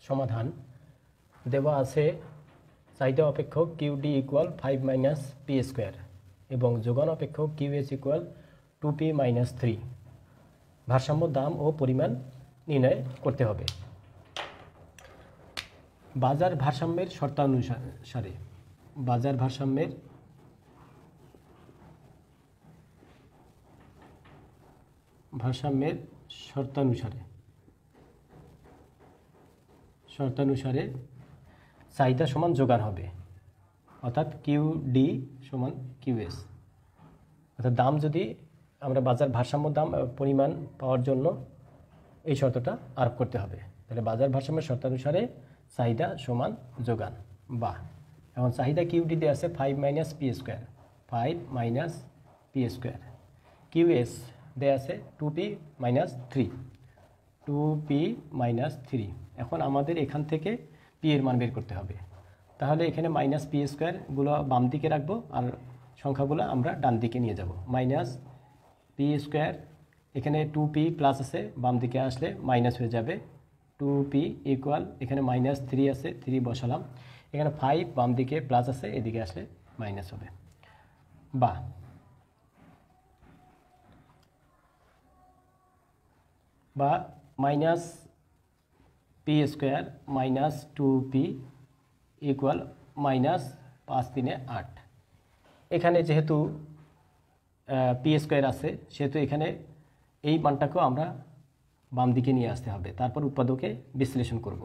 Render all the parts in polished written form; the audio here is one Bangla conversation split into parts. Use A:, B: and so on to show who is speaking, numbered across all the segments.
A: সমাধান দেওয়া আছে চাহিদা অপেক্ষক QD equal 5 minus P square এবং যোগান অপেক্ষক কিউএস ইকুয়াল 2p মাইনাস 3। ভারসাম্য দাম ও পরিমাণ নির্ণয় করতে হবে। বাজার ভারসাম্যের শর্তানুসারে বাজার ভারসাম্যের শর্তানুসারে চাহিদা সমান যোগান হবে, অর্থাৎ কিউডি সমান কিউএস। অর্থাৎ দাম যদি আমরা বাজার ভারসাম্য দাম পরিমাণ পাওয়ার জন্য এই শর্তটা আরোপ করতে হবে। তাহলে বাজার ভারসাম্যের শর্তানুসারে চাহিদা সমান যোগান। বা এখন চাহিদা কিউডি দেওয়া আছে 5 minus P square, 5 minus P square. QS দেওয়া আছে 2p মাইনাস 3, 2p মাইনাস 3। এখন আমাদের এখান থেকে পি এর মান বের করতে হবে। তাহলে এখানে মাইনাস পি স্কোয়ারগুলো বাম দিকে রাখবো আর সংখ্যাগুলো আমরা ডান দিকে নিয়ে যাব। মাইনাস পি স্কোয়ার, এখানে 2p প্লাস আছে, বাম দিকে আসলে মাইনাস হয়ে যাবে। 2p ইকুয়াল, এখানে মাইনাস 3 আছে, 3 বসালাম। এখানে 5 বাম দিকে প্লাস আছে, এদিকে আসলে মাইনাস হবে। বা minus P square minus 2p equal minus 5 3 8। এখানে যেহেতু পি স্কোয়ার আছে সেহেতু এখানে এই মানটাকেও আমরা বাম দিকে নিয়ে আসতে হবে, তারপর উৎপাদকে বিশ্লেষণ করব।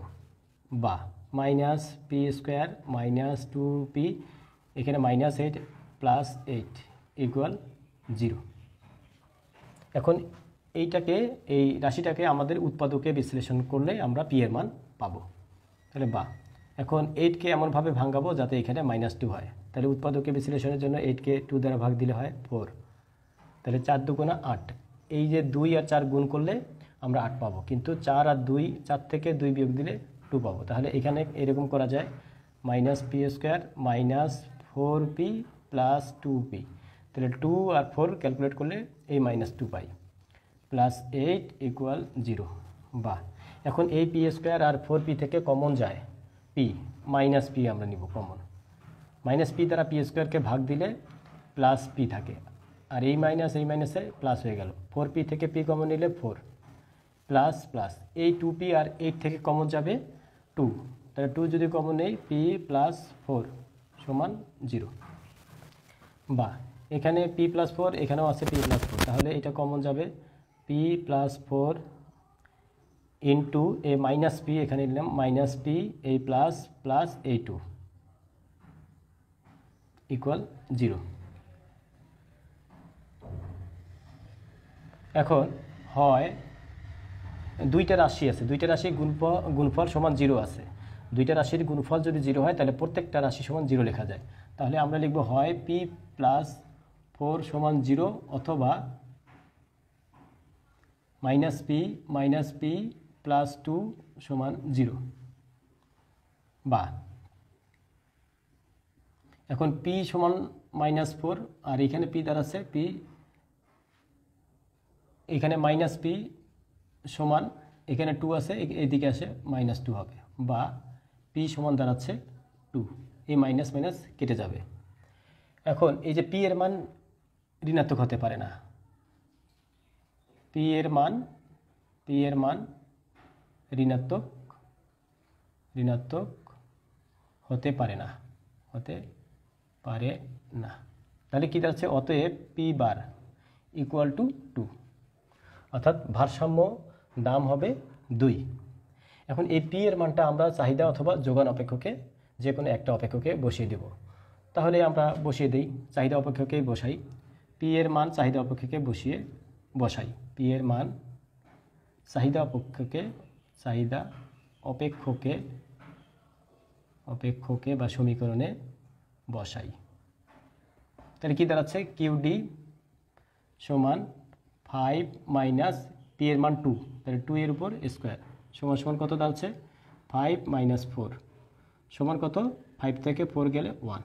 A: বা minus P square minus 2p, এখানে মাইনাস 8 প্লাস 8 ইকুয়াল 0। এখন এই রাশিটাকে আমাদের উৎপাদকে বিশ্লেষণ করলে আমরা পি এর মান পাবো। তাহলে এখন 8কে এমনভাবে ভাঙাবো যাতে এখানে -2 হয়। তাহলে উৎপাদকে বিশ্লেষণের জন্য 8কে 2 দ্বারা ভাগ দিলে হয় 4। তাহলে 4 দুগুণা 8। এই যে 2 আর 4 গুণ করলে আমরা 8 পাবো, কিন্তু 4 আর 2, 4 থেকে 2 বিয়োগ দিলে 2 পাবো। তাহলে এখানে এরকম করা যায়, minus P square minus 4p plus 2p। তাহলে 2 আর 4 ক্যালকুলেট করলে এই -2 পাই, প্লাস 8 ইকুয়াল 0। বা এখন এই পি স্কোয়ার আর 4p থেকে কমন যায় পি, মাইনাস পি আমরা নিব কমন। মাইনাস পি দ্বারা পি স্কোয়ারকে ভাগ দিলে প্লাস পি থাকে, আর এই মাইনাসে প্লাস হয়ে গেল। 4p থেকে পি কমন নিলে 4 প্লাস প্লাস, এই 2p আর 8 থেকে কমন যাবে 2। তাহলে 2 যদি কমন নেই, পি প্লাস 4 সমান 0। বা এখানে পি প্লাস 4, এখানেও আছে পি প্লাস 4, তাহলে এটা কমন যাবে পি প্লাস 4 ইন্টু এ মাইনাস পি, এখানে নিলাম মাইনাস পি এই প্লাস প্লাস এই 2 ইকুয়াল 0। এখন হয় দুইটা রাশি আছে, দুইটা রাশির গুণফল সমান 0 আছে। দুইটা রাশির গুণফল যদি 0 হয় তাহলে প্রত্যেকটা রাশি সমান 0 লেখা যায়। তাহলে আমরা লিখব হয় পি প্লাস 4 সমান 0 অথবা মাইনাস পি প্লাস 2 সমান 0। বা এখন পি সমান -4 আর এখানে পি দাঁড়াচ্ছে পি, এখানে মাইনাস পি সমান, এখানে 2 আছে, এদিকে আসে -2 হবে। বা পি সমান দাঁড়াচ্ছে 2, এই মাইনাস মাইনাস কেটে যাবে। এখন এই যে পি এর মান ঋণাত্মক হতে পারে না, পি এর মান ঋণাত্মক হতে পারে না। তাহলে কি দাঁড়াচ্ছে, অতএব পি বার ইকুয়াল টু 2, অর্থাৎ ভারসাম্য দাম হবে 2। এখন এই পি এর মানটা আমরা চাহিদা অথবা যোগান অপেক্ষকে যে কোনো একটা অপেক্ষকে বসিয়ে দেব। তাহলে আমরা বসিয়ে দিই, চাহিদা অপেক্ষকেই বসাই। পি এর মান চাহিদা অপেক্ষকে বসাই। পি এর মান চাহিদা অপেক্ষকে বা সমীকরণে বসাই। তাহলে কি দাঁড়াচ্ছে, কিউডি সমান 5 মাইনাস পি এর মান 2, তাহলে 2 এর উপর স্কোয়ার সমান কত দাঁড়াচ্ছে 5 মাইনাস 4 সমান কত, 5 থেকে 4 গেলে 1,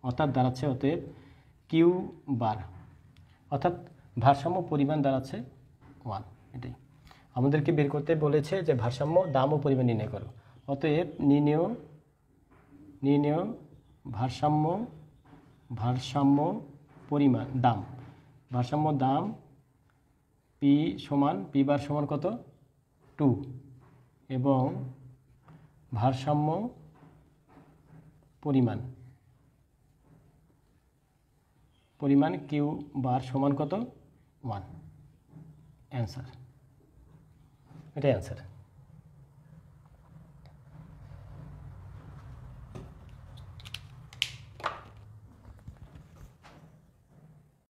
A: অর্থাৎ দাঁড়াচ্ছে অতএব কিউ বার, অর্থাৎ ভারসাম্য পরিমাণ দাঁড়াচ্ছে 1। এটাই আমাদেরকে বের করতে বলেছে যে ভারসাম্য দাম ও পরিমাণ নির্ণয় করো। অতএব নির্ণেয় ভারসাম্য পরিমাণ দাম, ভারসাম্য দাম পি বার সমান কত 2 এবং ভারসাম্য পরিমাণ কিউ বার সমান কত 1। অ্যান্সার, এটাই অ্যান্সার।